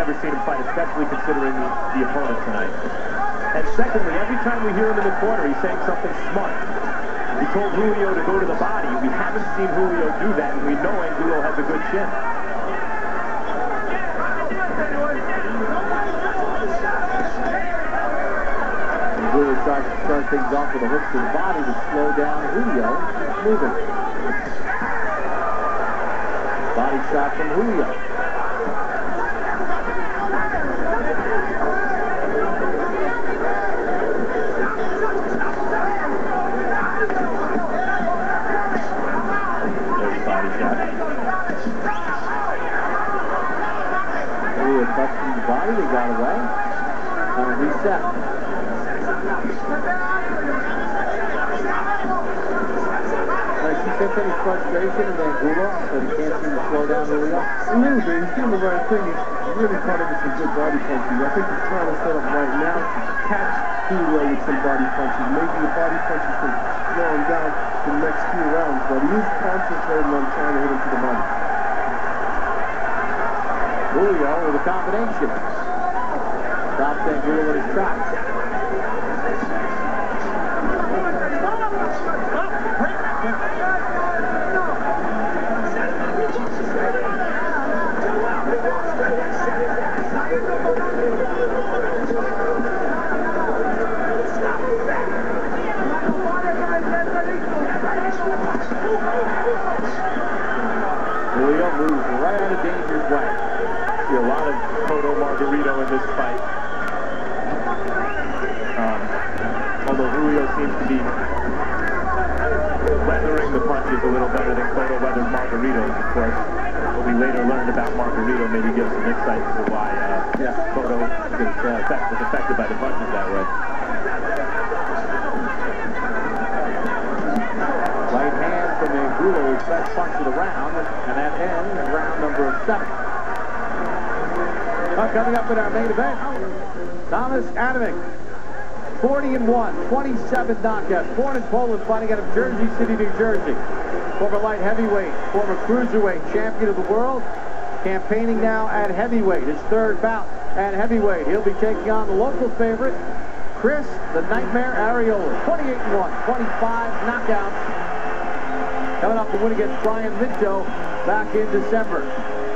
ever seen him fight, especially considering the opponent tonight. And secondly, every time we hear him in the corner, he's saying something smart. He told Julio to go to the body. We haven't seen Julio do that, and we know Angulo has a good chin. Angulo tries to start things off with a hook to the body to slow down Julio. He's moving. Body shot from Julio. Touching the body, they got away. And reset. Like he sense any frustration in Angulo that he can't seem to slow down Julio? A little bit. He's doing the right thing. He's really caught him with some good body punches. I think he's trying to set up right now to catch Julio with some body punches. Maybe the body punches can slow him down for the next few rounds, but he is concentrating on trying to hit him to the body. Julio with a combination. Stops Angulo with his tracks. Julio moves right out of danger's way. See a lot of Cotto Margarito in this fight. Although Julio seems to be weathering the punches a little better than Cotto weathers Margarito's, of course. What we later learned about Margarito maybe gives some insight into why Cotto was affected by the punches that way. Right hand from Angulo, his best punch of the round, and that ends round number 7. Coming up in our main event, Thomas Adamek, 40-1, 27 knockouts, born in Poland, fighting out of Jersey City, New Jersey. Former light heavyweight, former cruiserweight, champion of the world, campaigning now at heavyweight, his third bout at heavyweight. He'll be taking on the local favorite, Chris the Nightmare Arreola, 28-1, 25 knockouts. Coming off the win against Brian Minto back in December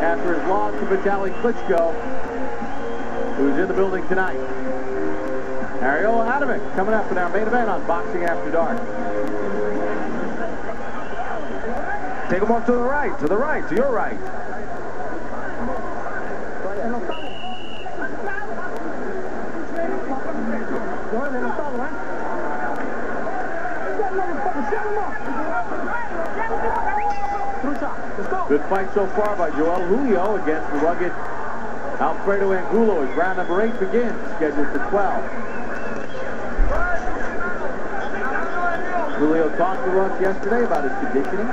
after his loss to Vitaly Klitschko, who's in the building tonight. Arreola Adamek coming up in our main event on Boxing After Dark. Take him off to the right, to your right. Good fight so far by Joel Julio against the rugged Alfredo Angulo as round number 8 begins, scheduled for 12. Julio talked to us yesterday about his conditioning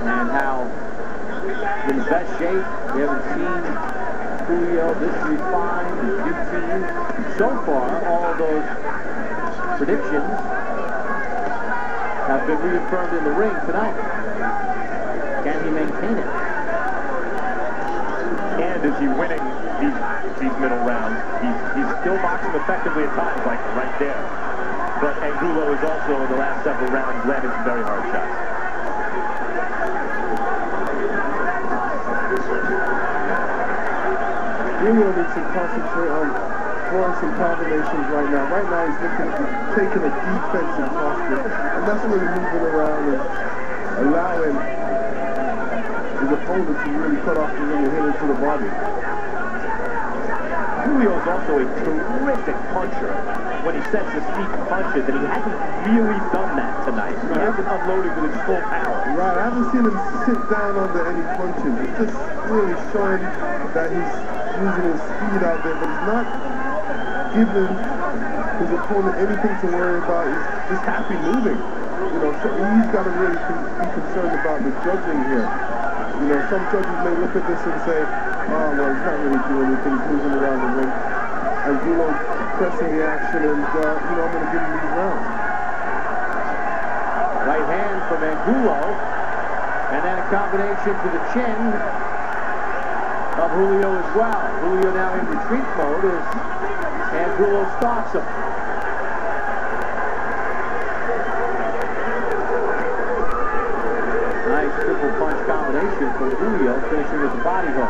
and how in the best shape. We haven't seen Julio this refined and routine. So far, all those predictions have been reaffirmed in the ring tonight. Can he maintain it? And is he winning these middle rounds? He's still boxing effectively at times, like right there. But Angulo is also, in the last several rounds, landing some very hard shots. Julio needs to concentrate on throwing some combinations right now. Right now he's taking a defensive posture, and that's really moving around and allowing his opponent to really cut off the ring and hit into the body. Julio is also a terrific puncher when he sets his feet and punches, and he hasn't really done that tonight. He hasn't unloaded with his full power. Right, I haven't seen him sit down under any punches. It's just really showing that he's using his speed out there, but he's not giving his opponent anything to worry about. He's just happy moving. You know, so he's got to really be concerned about the judging here. You know, some judges may look at this and say, oh, well, he's not really doing anything. He's moving around the ring. Angulo pressing the action, and, you know, I'm going to give him these rounds. Right hand from Angulo, and then a combination to the chin of Julio as well. Julio now in retreat mode as Angulo stalks him. Nice triple punch combination from Julio, finishing with the body hook.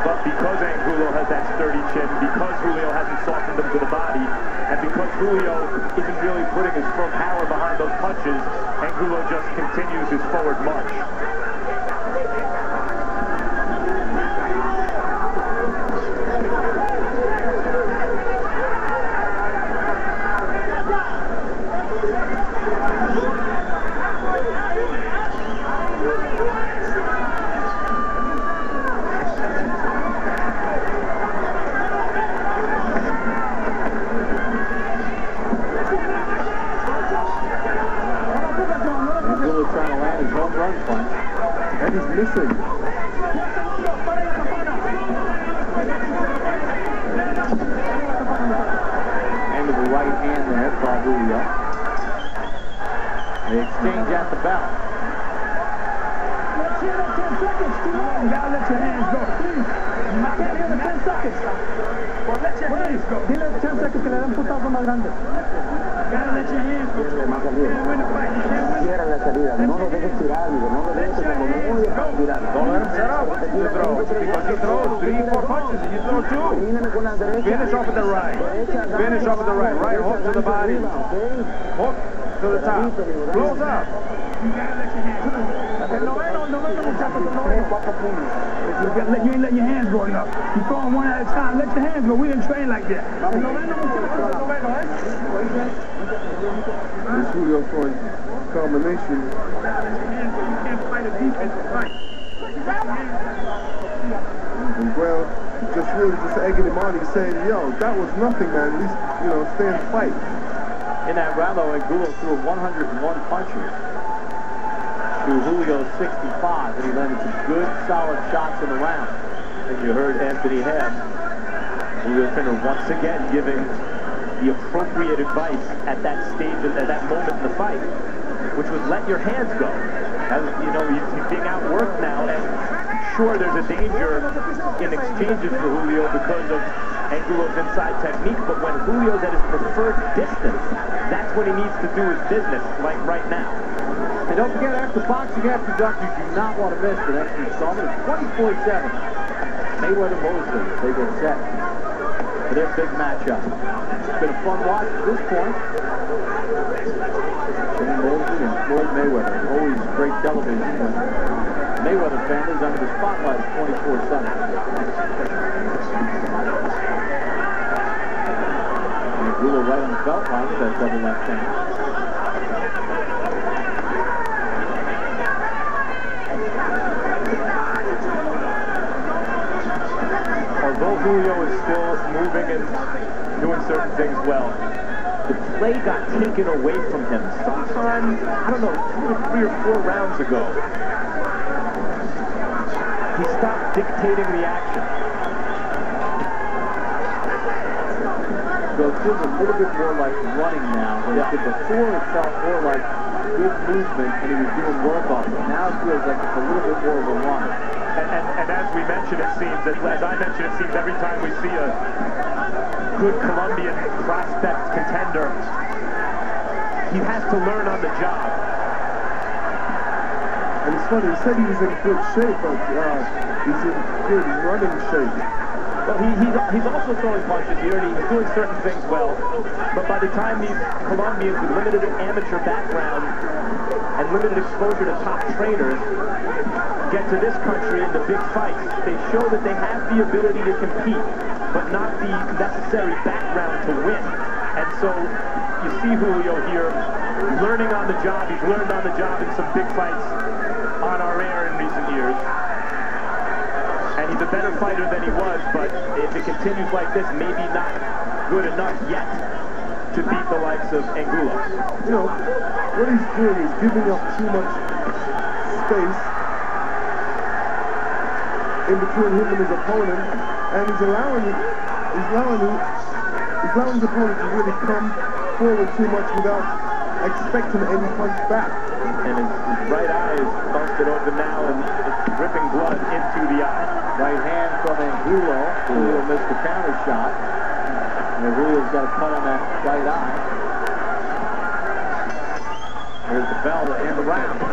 But because Angulo has that sturdy chin, because Julio hasn't softened him to the body, and because Julio isn't really putting his full power behind those punches, Angulo just continues his forward march. Trying to land his home run punch, And he's missing. And with the right hand there by Julio. They exchange at the bell. Let's hear that 10 seconds, too long. You gotta let your hands go. Please. I can't hear the 10 seconds. Well, let your hands go. Dile 10 seconds que le den putazo más grande. Gotta let your hands go. You can't win the fight. You can't win. Cierra la salida, no lo dejes tirar, amigo, no lo dejes tirar. Don't let him set up to throw. Because he throws 3, 4 punches and you throw 2. Finish off with the right. Finish off with the right. Right hook to the body. Hook to the top. Close up. You gotta let your hands go. El noveno, muchachos, el noveno. You ain't letting your hands go enough. You throwing one at a time. Let your hands go. We didn't train like that. El noveno, muchachos, el noveno, This Julio throwing combination. You can't fight a defensive fight. And Grail just really just egging him on. He's saying, yo, that was nothing, man. At least, you know, stay and fight. In that round, though, Angulo threw 101 punches to Julio's 65, and he landed some good, solid shots in the round. And you heard Anthony Ham, Julio Finner, once again giving the appropriate advice at that stage, at that moment in the fight, which was let your hands go. As you know, he's being outworked now, and sure, there's a danger in exchanges for Julio because of Angulo's inside technique, but when Julio's at his preferred distance, that's when he needs to do his business, like right now. And don't forget, after boxing after dark, you do not want to miss the next installment. It's 24/7. Mayweather-Mosley, they get set for their big matchup. It's been a fun watch at this point. Jimmy Mosley and Floyd Mayweather. Always great television when Mayweather family's under the spotlight 24/7. And Angulo right on the belt line with that double left hand. Although Julio is still moving and doing certain things well, the play got taken away from him sometime, I don't know, 3 or 4 rounds ago. He stopped dictating the action. So it feels a little bit more like running now. Before it felt more like good movement and he was doing work off it. Now it feels like it's a little bit more of a run. And as we mentioned, it seems, as I mentioned, it seems every time we see a good Colombian prospect contender, he has to learn on the job. And it's funny, he said he was in good shape, but he's in good running shape. Well, he's also throwing punches here, and he's doing certain things well. But by the time these Colombians with limited amateur background and limited exposure to top trainers get to this country in the big fights, they show that they have the ability to compete, but not the necessary background to win. And so you see Julio here learning on the job. He's learned on the job in some big fights on our air in recent years. And he's a better fighter than he was, but if it continues like this, maybe not good enough yet to beat the likes of Angulo. You know, what he's doing is giving up too much space in between him and his opponent, and he's allowing his opponent to really come forward too much without expecting any punch back. And his right eye is busted open now, and it's dripping blood into the eye. Right hand from Angulo. Julio missed the counter shot. And Julio's got a cut on that right eye. Here's the bell to end the round.